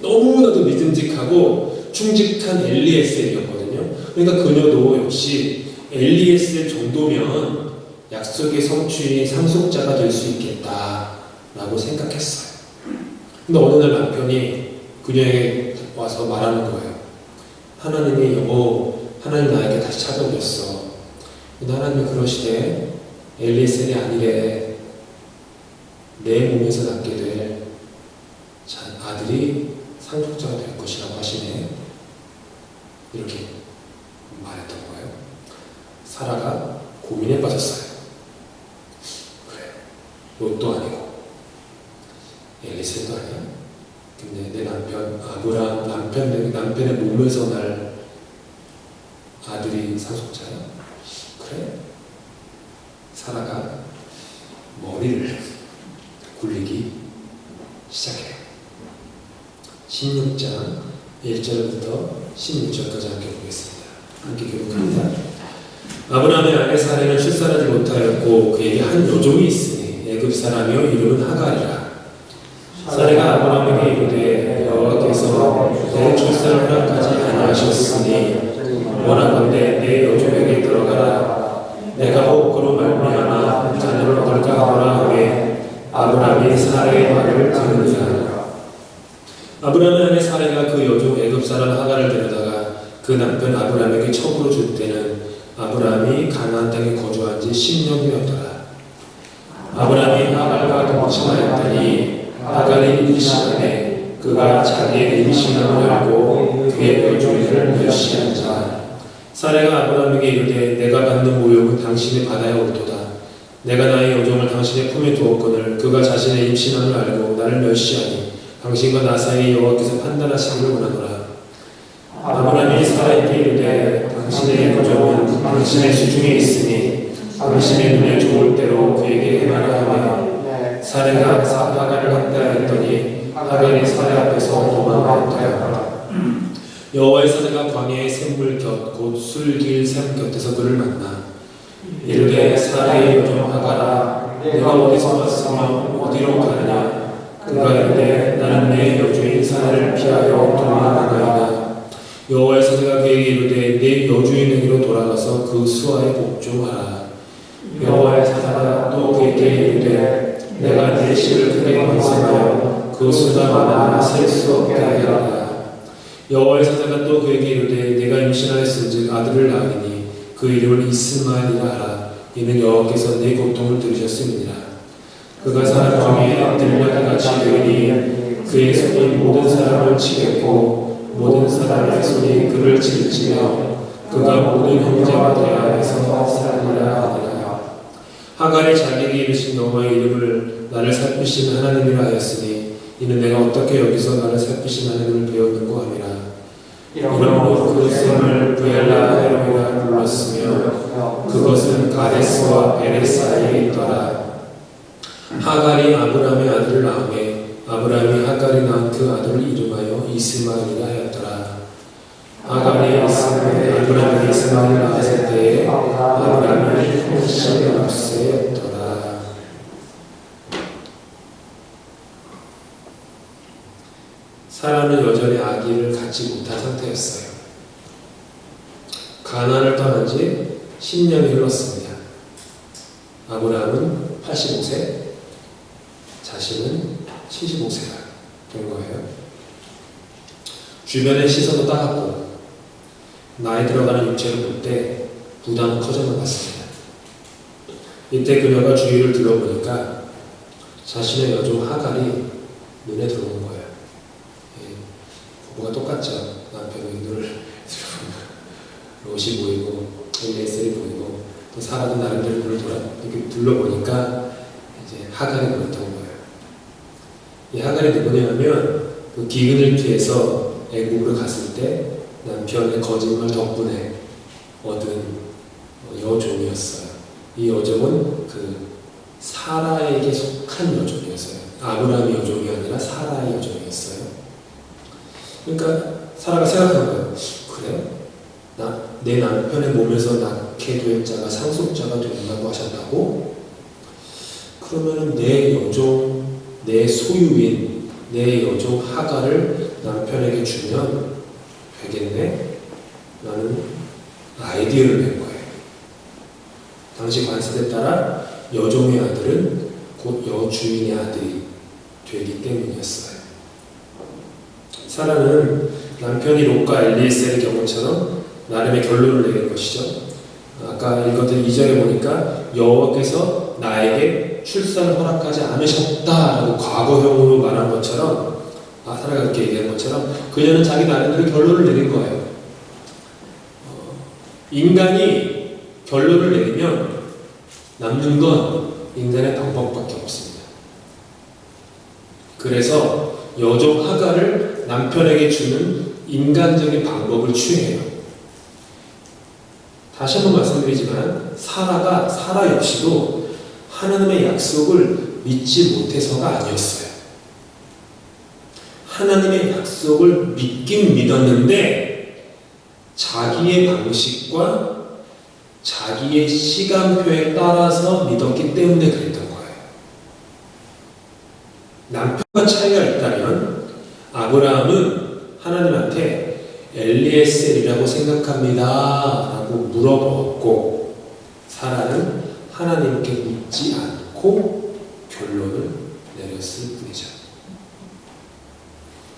너무나도 믿음직하고 충직한 엘리에셀이었거든요. 그러니까 그녀도 역시 엘리에셀 정도면 약속의 성취인 상속자가 될 수 있겠다라고 생각했어요. 근데 어느 날 남편이 그녀에게 와서 말하는 거예요. 하나님 나에게 다시 찾아오셨어. 근데 하나님이 그러시되 엘리에셀이 아니래. 내 몸에서 낳게 될 아들이 상속자가 될 것이라고 하시네. 이렇게 말했던 거예요. 사라가 고민에 빠졌어요. 그래, 롯도 아니고 엘리에셀도 아니야. 근데 내 남편 아브라함 남편의 몸에서 날 아들이 상속자야. 그래? 사라가 머리를 굴리기 시작해요. 16장 1절부터 16절까지 함께 보겠습니다. 함께 교독합니다. 아브라함의 아내 사라는 출산하지 못하였고 그에게 한 여종이 있으니 애굽 사람이요 이름은 하갈이라. 사라가 아브라함에게 이르되 여호와께서 내 출산을 허락하지 아니하셨으니 원하건대 내 여종에게 들어가라. 내가 혹으로 말미암아 자녀를 얻을까 하노라 하매 아브라함이 사라의 말을 들으니라. 아브라함의 아내 사라가 그 여종 애굽 사람 하갈을 데려다가 그 남편 아브라함에게 첩으로 줄 때는 아브라함이 가나안 땅에 거주한 지 10년 후였더라. 아브라함이 하갈과 동침하였더니 하갈이 임신하매 그가 자기의 임신함을 알고 그의 여종을 멸시한자. 사라가 아브라함에게 이르되 내가 받는 모욕은 당신이 받아야 옳도다. 내가 나의 여종을 당신의 품에 두었거늘 그가 자신의 임신함을 알고 나를 멸시하니 당신과 나 사이 여호와께서 판단하시기를 원하노라. 아브라함이 사라에게 이르되 당신의 여종은 당신의 수중에 있으니 당신의 눈에 좋을 대로 그에게 행하라 하며 사라가 하갈을 학대하였더니 하벨이 사례 앞에서 도망하였더라. 여호와의 사자가 광야의 샘물 곁 곧 술길 샘 곁에서 그를 만나 이르되 사례의 여종 하갈아 내가 어디서 왔으며 어디로 가느냐. 그가 이르되 나는 내 여주인 사례를 피하여 도망하나이다. 여호와의 사자가 그에게 이르되 내 여주인에게로 돌아가서 그 수하에 복종하라. 여호와의 사자가 또 그에게 이르되 내가 내 씨를 크게 건설하여 그 수가 많아 셀 수 없게 하리라. 여호와의 사자가 또 그에게 이르되 내가 임신하였은즉 아들을 낳으리니 그 이름을 이스마엘이라 하라. 이는 여호와께서 내 고통을 들으셨음이니라. 그가 사람 중에 들려다같이 되니 그의 손이 모든 사람을 치겠고 모든 사람의 손이 그를 칠지며 그가 모든 형제와 대하여서 살리라 하니라. 하갈이 자기에게 이르신 여호와의 이름을 나를 살피신 하나님이라 하였으니 이는 내가 어떻게 여기서 나를 살피신 하나님을 배웠는고 함이라. 이러므로 그 샘을 부엘라 헤로이라 불렀으며 그것은 가데스와 베레 사이에 있더라. 하갈이 아브라함의 아들을 낳으매 아브라함이 하갈이 낳은 그 아들을 이름하여 이스마엘이라 하였더라. 하갈이 아브라함이 이스마엘을 낳았을 때에 아브라함이 86세였더라. 사라는 여전히 아기를 갖지 못한 상태였어요. 가나안을 떠난 지 10년이 흘렀습니다. 아브라함은 85세, 자신은 75세가 된 거예요. 주변의 시선도 따갑고 나이 들어가는 육체를 볼 때 부담은 커져만 갔습니다. 이때 그녀가 주위를 둘러보니까 자신의 여종 하갈이 눈에 들어오는 거예요. 부부가 똑같죠. 남편의 눈을 들어보면 롯이 보이고 엘리에셀이 보이고 또 사라도 나름대로 눈을 이렇게 둘러보니까 이제 하갈이 보였던 거예요. 이 하갈이 누구냐면 그 기근을 피해서 애국으로 갔을 때 남편의 거짓말 덕분에 얻은 여종이었어요. 이 여종은 그 사라에게 속한 여종이었어요. 아브라함의 여종이 아니라 사라의 여종이었어요. 그러니까 사라가 생각한 거예요. 그래? 내 남편의 몸에서 낳게 될 자가 상속자가 된다고 하셨다고? 그러면 내 여종, 내 소유인, 내 여종 하갈을 남편에게 주면 되겠네? 라는 아이디어를 낸 거예요. 당시 관습에 따라 여종의 아들은 곧 여주인의 아들이 되기 때문이었어요. 사라는 남편이 롯과 엘리에셀의 경우처럼 나름의 결론을 내린 것이죠. 아까 읽었던 2절에 보니까 여호와께서 나에게 출산을 허락하지 않으셨다라고 과거형으로 말한 것처럼 사라가 그렇게 얘기한 것처럼 그녀는 자기 나름대로 결론을 내린 거예요. 인간이 결론을 내리면 남는 건 인간의 방법밖에 없습니다. 그래서 여종 하갈을 남편에게 주는 인간적인 방법을 취해요. 다시 한번 말씀드리지만 사라 역시도 하나님의 약속을 믿지 못해서가 아니었어요. 하나님의 약속을 믿긴 믿었는데 자기의 방식과 자기의 시간표에 따라서 믿었기 때문에 그랬던 거예요. 남편과 차이가 있다면 아브라함은 하나님한테 엘리에셀이라고 생각합니다 라고 물어보았고 사라는 하나님께 묻지 않고 결론을 내렸을 뿐이죠.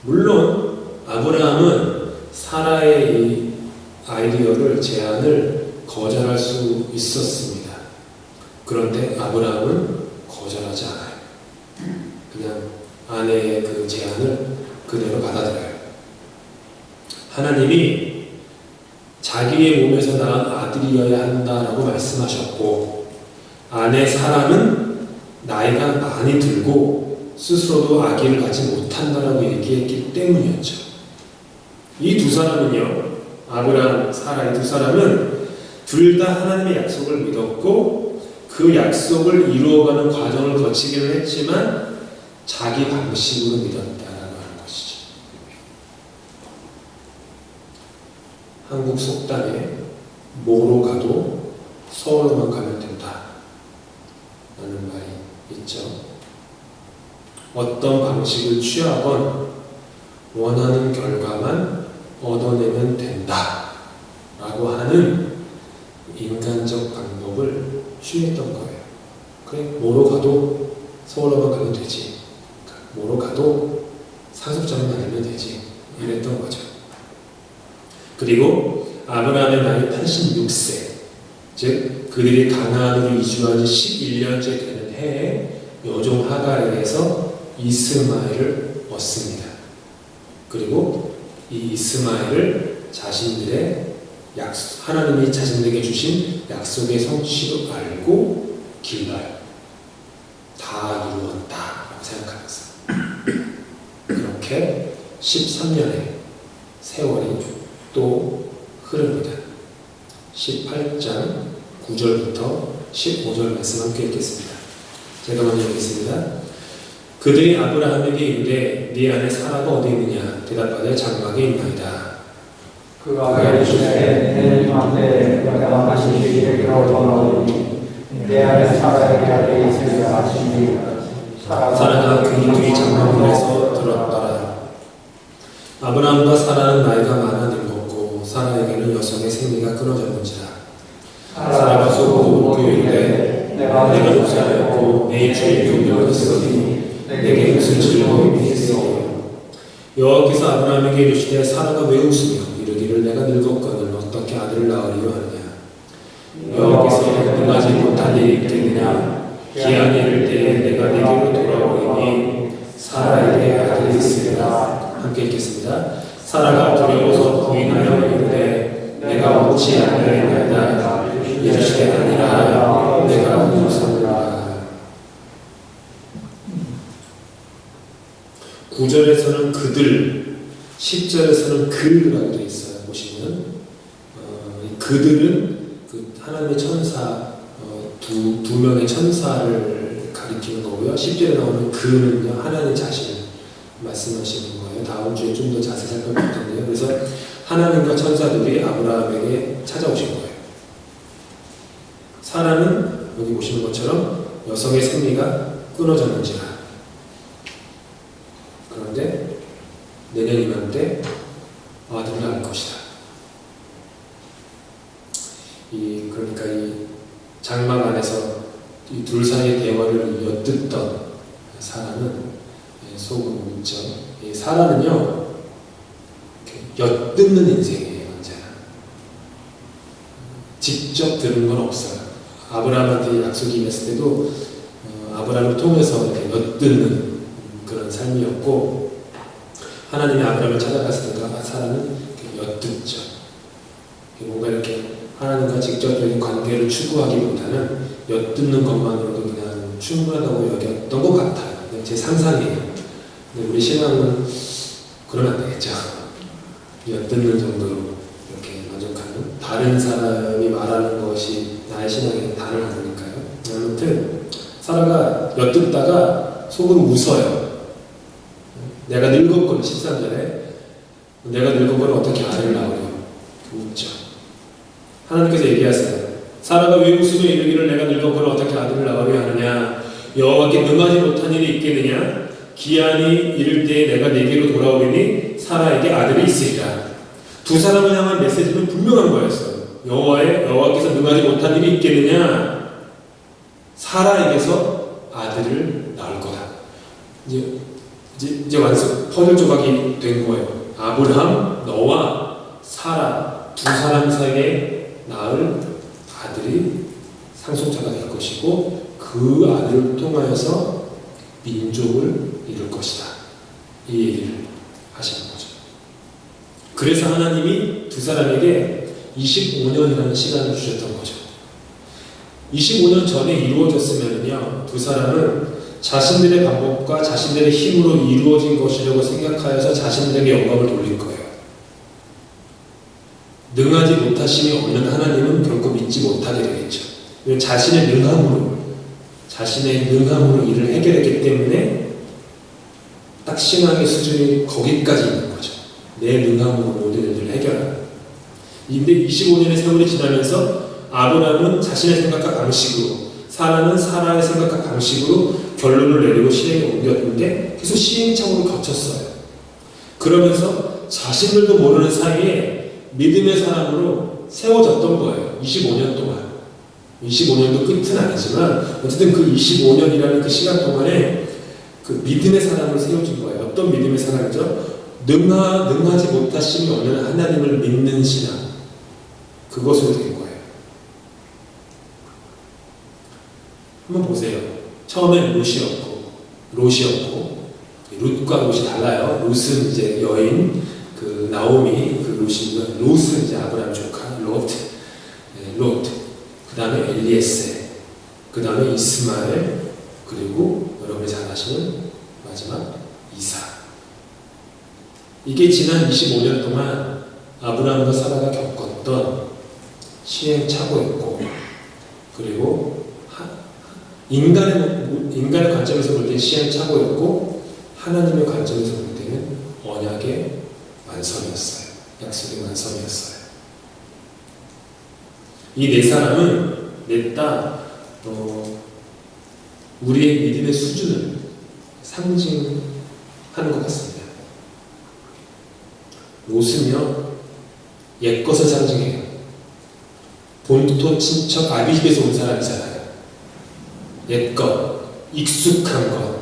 물론 아브라함은 사라의 이 아이디어를 제안을 거절할 수 있었습니다. 그런데 아브라함은 거절하지 않아요. 그냥 아내의 그 제안을 그대로 받아들여요. 하나님이 자기의 몸에서 낳은 아들이어야 한다라고 말씀하셨고 아내 사라는 나이가 많이 들고 스스로도 아기를 갖지 못한다라고 얘기했기 때문이었죠. 이 두 사람은요, 아브라함, 사라 이 두 사람은 둘 다 하나님의 약속을 믿었고 그 약속을 이루어가는 과정을 거치기는 했지만 자기 방식으로 믿었다. 한국 속담에 뭐로 가도 서울로만 가면 된다 라는 말이 있죠. 어떤 방식을 취하건 원하는 결과만 얻어내면 된다 라고 하는 인간적 방법을 취했던 거예요. 그래, 뭐로 가도 서울로만 가면 되지, 뭐로 가도 상속자만 알면 되지, 이랬던 거죠. 그리고 아브라함의 나이 86세, 즉 그들이 가나안으로 이주한 지 11년째 되는 해에 여종 하갈에게서 이스마엘을 얻습니다. 그리고 이 이스마엘을 자신들의 하나님이 자신들에게 주신 약속의 성취로 알고 길러요. 다 이루었다라고 생각하면서 그렇게 13년의 세월이 또 흐릅니다. 18장 9절부터 15절 말씀 함께 읽겠습니다. 제가 먼저 읽겠습니다. 그들이 아브라함에게 이르되 네 아내 사라가 어디 있느냐? 대답하되 장막에 있나이다. 그가 이르시되 내 이맘때 내가 다시 이르기로 돌아오니 내 아내 사라에게 아들이 있으리라 하시니 사라가 그 뒤 장막문에서 들었더라. 아브라함과 사라는 나이가 많아 늙었고 사라에게는 여성의 생리가 끊어졌는지라. 사라가 속으로 웃고 이르되 내가 용사였고 내 주의 용력을 쓰니 내게 무슨 즐거움이 있으리요. 여호와께서 아브라함에게 이르시되 사라가 왜 웃으며 이르기를 내가 늙었거늘 어떻게 아들을 낳으리요 하느냐. 여호와께서 능하지 못한 일이 있겠느냐. 기한이 이를 때에 내가 내게로 돌아오리니 사라에게 아들이 있으리라. 함께 읽겠습니다. 사라가 두려워서 부인하여 이르되 내가 얻지 아니하리이다. 이르시되 아니라 내가 웃었노라. 9절에서는 그들, 10절에서는 그라고 되어 있어요. 보시면 그들은 그 하나님의 천사 두 명의 천사를 가리키는 거고요. 10절에 나오는 그는요 하나님 자신을 말씀하시는 거예요. 다음 주에 좀 더 자세히 살펴볼 텐데요. 그래서 하나님과 천사들이 아브라함에게 찾아오신 거예요. 사라는 여기 보시는 것처럼 여성의 생리가 끊어졌는지라. 그런데 내년 이맘때 아들을 낳을 것이다. 그러니까 이 장막 안에서 이 둘 사이의 대화를 엿듣던 사라는 속으로 웃죠. 이 사라는요 엿듣는 인생이에요. 언제나 직접 들은 건 없어요. 아브라함한테 약속이 임했을 때도 아브라함을 통해서 이렇게 엿듣는 그런 삶이었고, 하나님이 아브라함을 찾아갔을 때가 사라는 엿듣죠. 뭔가 이렇게 하나님과 직접적인 관계를 추구하기보다는 엿듣는 것만으로도 그냥 충분하다고 여겼던 것 같아요. 제 상상이에요. 근데 우리 신앙은 그러면 안 되겠죠. 엿듣는 정도로 이렇게 만족하는, 다른 사람이 말하는 것이 나의 신앙에 단을 받으니까요. 아무튼 사라가 엿듣다가 속으로 웃어요. 내가 늙었거든. 13절에 내가 늙었거든 어떻게 아들을 낳으려 웃죠. 하나님께서 얘기하세요. 사라가 왜 웃으며 이르기를 내가 늙었거든 어떻게 아들을 낳으려 하느냐. 여호와께 능하지 못한 일이 있겠느냐. 기한이 이를 때에 내가 내게로 돌아오리니 사라에게 아들이 있으리라. 두 사람을 향한 메시지는 분명한 거였어요. 여호와께서 능하지 못한 일이 있겠느냐. 사라에게서 아들을 낳을 거다. 이제 완성 퍼즐 조각이 된 거예요. 아브라함, 너와 사라 두 사람 사이에 낳을 아들이 상속자가 될 것이고 그 아들을 통하여서 민족을 이룰 것이다. 이 얘기를 하시는 거죠. 그래서 하나님이 두 사람에게 25년이라는 시간을 주셨던 거죠. 25년 전에 이루어졌으면요, 두 사람은 자신들의 방법과 자신들의 힘으로 이루어진 것이라고 생각하여서 자신들에게 영광을 돌릴 거예요. 능하지 못하심이 없는 하나님은 결코 믿지 못하게 되겠죠. 자신의 능함으로 일을 해결했기 때문에 딱 신앙의 수준이 거기까지 있는 거죠. 내 능함으로 모든 일들을 해결하는. 근데 25년의 세월이 지나면서 아브라함은 자신의 생각과 방식으로, 사라는 사라의 생각과 방식으로 결론을 내리고 실행에 옮겼는데 계속 시행착오를 거쳤어요. 그러면서 자신들도 모르는 사이에 믿음의 사람으로 세워졌던 거예요. 25년 동안. 25년도 끝은 아니지만 어쨌든 그 25년이라는 그 시간 동안에 그 믿음의 사람으로 세워진 거예요. 어떤 믿음의 사람이죠? 능하지 못하심이 없는 하나님을 믿는 신앙. 그것으로 된 거예요. 한번 보세요. 처음엔 롯이었고 룻과 롯이 달라요. 롯은 이제 여인, 그 나오미, 그 롯이고요. 롯은 이제 아브라함 조카, 롯. 그 다음에 엘리에셀, 그 다음에 이스마엘, 그리고 여러분이 잘 아시는 마지막 이사. 이게 지난 25년 동안 아브라함과 사라가 겪었던 시행착오였고, 그리고 인간의 관점에서 볼 때 시행착오였고, 하나님의 관점에서 볼 때는 언약의 완성이었어요. 약속의 완성이었어요. 이 네 사람은 넷다 우리의 믿음의 수준을 상징하는 것 같습니다. 롯은요, 옛것을 상징해요. 본토 친척 아비집에서 온 사람이잖아요. 옛것, 익숙한 것,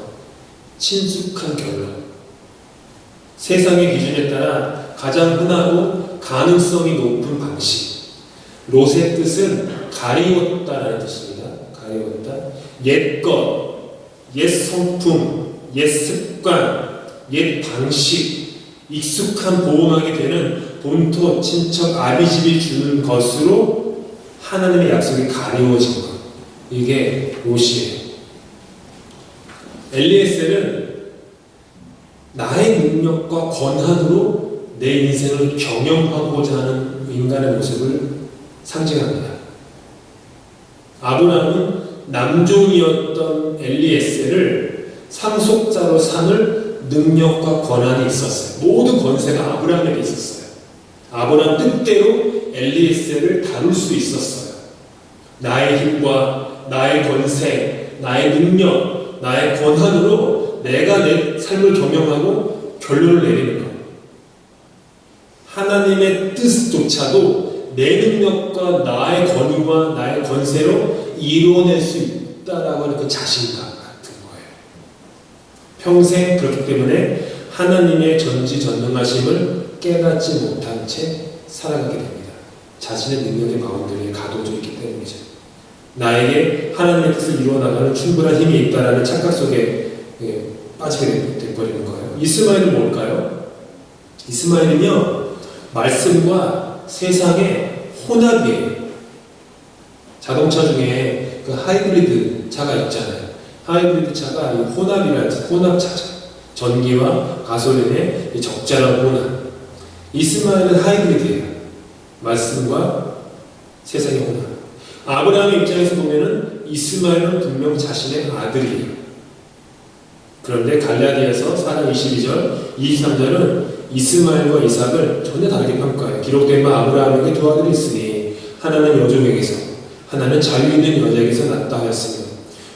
친숙한 결론. 세상의 기준에 따라 가장 흔하고 가능성이 높은 방식. 롯의 뜻은 가리웠다라는 뜻입니다. 가리웠다. 옛것, 옛 성품, 옛 습관, 옛 방식, 익숙한 보호막이 되는 본토 친척 아비집이 주는 것으로 하나님의 약속이 가리워진 것. 이게 롯이에요. 엘리에셀은 나의 능력과 권한으로 내 인생을 경영하고자 하는 인간의 모습을 상징합니다. 아브라함은 남종이었던 엘리에셀을 상속자로 삼을 능력과 권한이 있었어요. 모든 권세가 아브라함에게 있었어요. 아브라함 뜻대로 엘리에셀을 다룰 수 있었어요. 나의 힘과 나의 권세, 나의 능력, 나의 권한으로 내가 내 삶을 경영하고 결론을 내리는 것. 하나님의 뜻조차도 내 능력과 나의 권위와 나의 권세로 이루어낼 수 있다라고 하는 그 자신감 같은 거예요. 평생 그렇기 때문에 하나님의 전지전능하심을 깨닫지 못한 채 살아가게 됩니다. 자신의 능력의 바운더리에 가둬져 있기 때문이죠. 나에게 하나님의 뜻을 이루어나가는 충분한 힘이 있다라는 착각 속에 빠지게 돼버리는 거예요. 이스마엘은 뭘까요? 이스마엘은요, 말씀과 세상의 혼합이에요. 자동차 중에 그 하이브리드 차가 있잖아요. 하이브리드 차가 혼합이라는 혼합차죠. 전기와 가솔린의 적절한 혼합. 이스마엘은 하이브리드예요. 말씀과 세상의 혼합. 아브라함의 입장에서 보면은 이스마엘은 분명 자신의 아들이에요. 그런데 갈라디아서 4장 22절, 23절은 이스마엘과 이삭을 전혀 다르게 평가해요. 기록된 바 아브라함에게 두 아들이 있으니 하나는 여종에게서 하나는 자유 있는 여자에게서 낳다 하였으며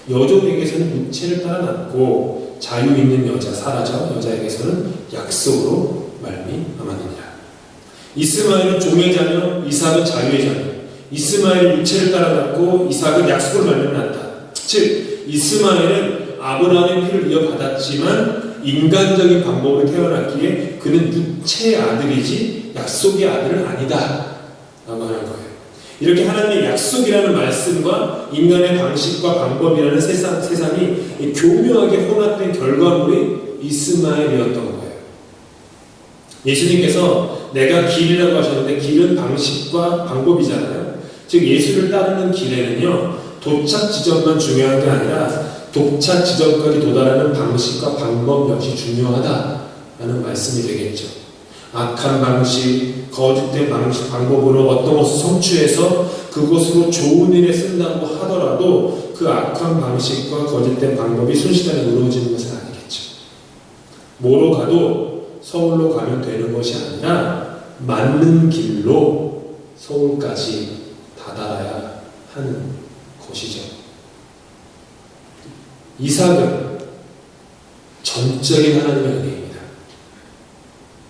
여종에게서는 육체를 따라 낳고 자유 있는 여자 사라져 여자에게서는 약속으로 말미암았느니라. 이스마엘은 종의 자녀, 이삭은 자유의 자녀. 이스마엘은 육체를 따라 낳고 이삭은 약속을 말미암아 낳다. 즉 이스마엘은 아브라함의 피를 이어받았지만 인간적인 방법으로 태어났기에 그는 육체의 아들이지 약속의 아들은 아니다 라고 하는 거예요. 이렇게 하나님의 약속이라는 말씀과 인간의 방식과 방법이라는 세상이 교묘하게 혼합된 결과물이 이스마엘이었던 거예요. 예수님께서 내가 길이라고 하셨는데 길은 방식과 방법이잖아요. 즉 예수를 따르는 길에는요, 도착 지점만 중요한 게 아니라 도착 지점까지 도달하는 방식과 방법 역시 중요하다라는 말씀이 되겠죠. 악한 방식, 거짓된 방식, 방법으로 어떤 것을 성취해서 그것으로 좋은 일에 쓴다고 하더라도 그 악한 방식과 거짓된 방법이 순식간에 이루어지는 것은 아니겠죠. 뭐로 가도 서울로 가면 되는 것이 아니라 맞는 길로 서울까지 다다라야 하는 것이죠. 이삭은 전적인 하나님의 은혜입니다.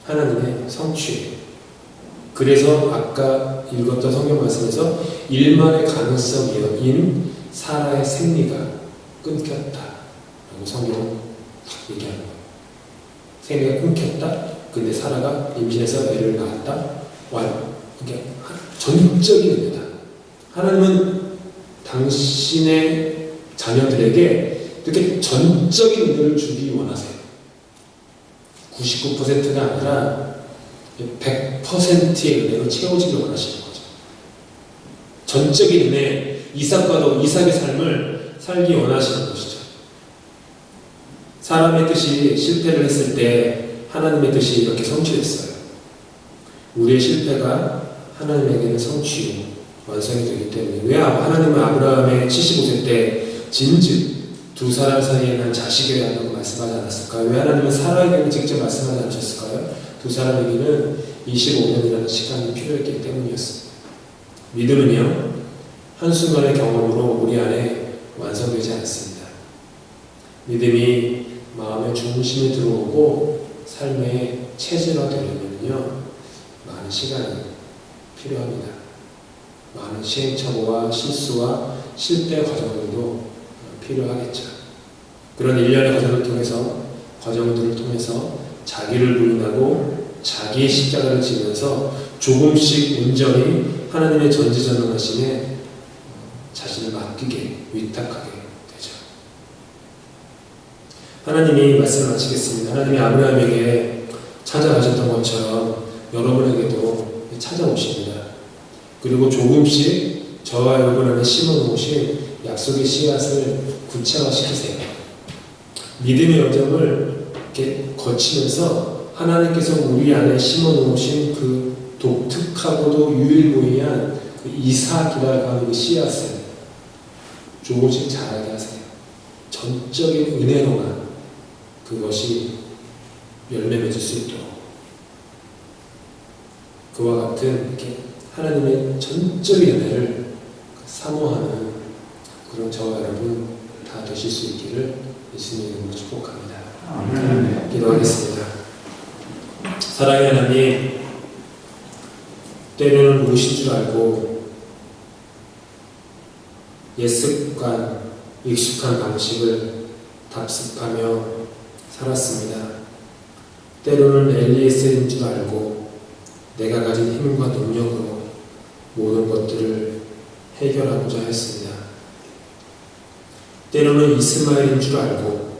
하나님의 성취예요. 그래서 아까 읽었던 성경 말씀에서 일만의 가능성인 사라의 생리가 끊겼다라고 성경은 얘기하는 거예요. 생리가 끊겼다. 근데 사라가 임신해서 애를 낳았다. 와요. 이게 전적인 은혜다. 하나님은 당신의 자녀들에게 이렇게 전적인 은혜를 주기 원하세요. 99%가 아니라 100%의 은혜로 채워지길 원하시는 거죠. 전적인 은혜, 이삭과도 이삭의 삶을 살기 원하시는 것이죠. 사람의 뜻이 실패를 했을 때 하나님의 뜻이 이렇게 성취됐어요. 우리의 실패가 하나님에게는 성취요, 완성이 되기 때문에. 왜 하나님은 아브라함의 75세 때 진즉 두 사람 사이에 난 자식이어야 한다고 말씀하지 않았을까요? 왜 하나님은 사라에게는 직접 말씀하지 않으셨을까요? 두 사람에게는 25년이라는 시간이 필요했기 때문이었습니다. 믿음은요, 한순간의 경험으로 우리 안에 완성되지 않습니다. 믿음이 마음의 중심에 들어오고 삶의 체질화되려면요, 많은 시간이 필요합니다. 많은 시행착오와 실수와 실패 과정들도 필요하겠죠. 그런 일련의 과정들을 통해서 자기를 부인하고 자기의 십자가를 지면서 조금씩 온전히 하나님의 전지전능하심에 자신을 맡기게, 위탁하게 되죠. 하나님이 말씀을 마치겠습니다. 하나님이 아브라함에게 찾아가셨던 것처럼 여러분에게도 찾아오십니다. 그리고 조금씩 저와 여러분 안에 심어놓으신 약속의 씨앗을 구체화시키세요. 믿음의 여정을 이렇게 거치면서 하나님께서 우리 안에 심어놓으신 그 독특하고도 유일무이한 그 이삭이라고 하는 그 씨앗을 조금씩 자라게 하세요. 전적인 은혜로만 그것이 열매 맺을 수 있도록. 그와 같은 이렇게 하나님의 전적인 은혜를 사모하는 그런 저와 여러분 다 되실 수 있기를 예수님의 이름으로 축복합니다. 아멘. 기도하겠습니다. 사랑의 하나님, 때로는 무엇인 줄 알고 옛 습관, 익숙한 방식을 답습하며 살았습니다. 때로는 엘리에셀인 줄 알고 내가 가진 힘과 능력으로 모든 것들을 해결하고자 했습니다. 때로는 이스마엘인 줄 알고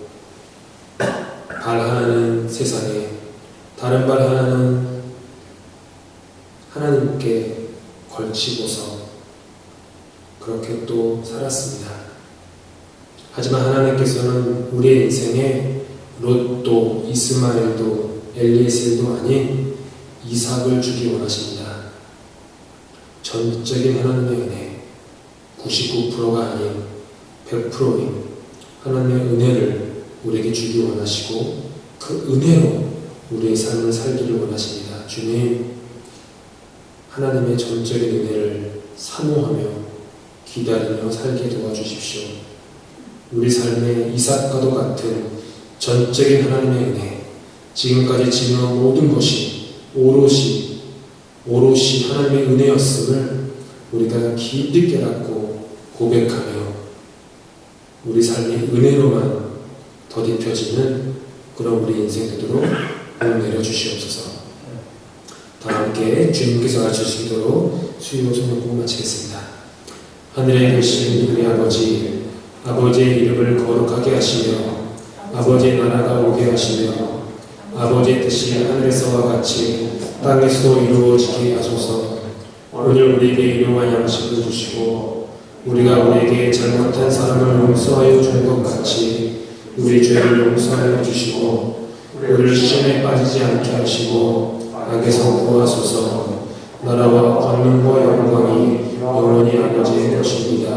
발 하나는 세상에, 다른 발 하나는 하나님께 걸치고서 그렇게 또 살았습니다. 하지만 하나님께서는 우리의 인생에 롯도, 이스마엘도, 엘리에셀도 아닌 이삭을 주기 원하십니다. 전적인 하나님의 은혜, 99%가 아닌 100%인 하나님의 은혜를 우리에게 주기 원하시고 그 은혜로 우리의 삶을 살기를 원하십니다. 주님, 하나님의 전적인 은혜를 사모하며 기다리며 살게 도와주십시오. 우리 삶의 이삭과도 같은 전적인 하나님의 은혜, 지금까지 지내온 모든 것이 오롯이 하나님의 은혜였음을 우리가 깊이 깨닫고 고백하며 우리 삶이 은혜로만 더딥혀지는 그런 우리 인생 되도록 복 내려주시옵소서. 다 함께 주님께서 가르쳐주시도록 수요 성령 마치겠습니다. 하늘에 계신 우리 아버지, 아버지의 이름을 거룩하게 하시며 아버지의 나라가 오게 하시며 아버지의 뜻이 하늘에서와 같이 땅에서도 이루어지게 하소서. 오늘 우리에게 일용할 양식을 주시고 우리가 우리에게 잘못한 사람을 용서하여 준 것 같이 우리 죄를 용서하여 주시고 우리를 시험에 빠지지 않게 하시고 악에서 구하소서. 나라와 권능과 영광이 영원히 아버지의 것입니다.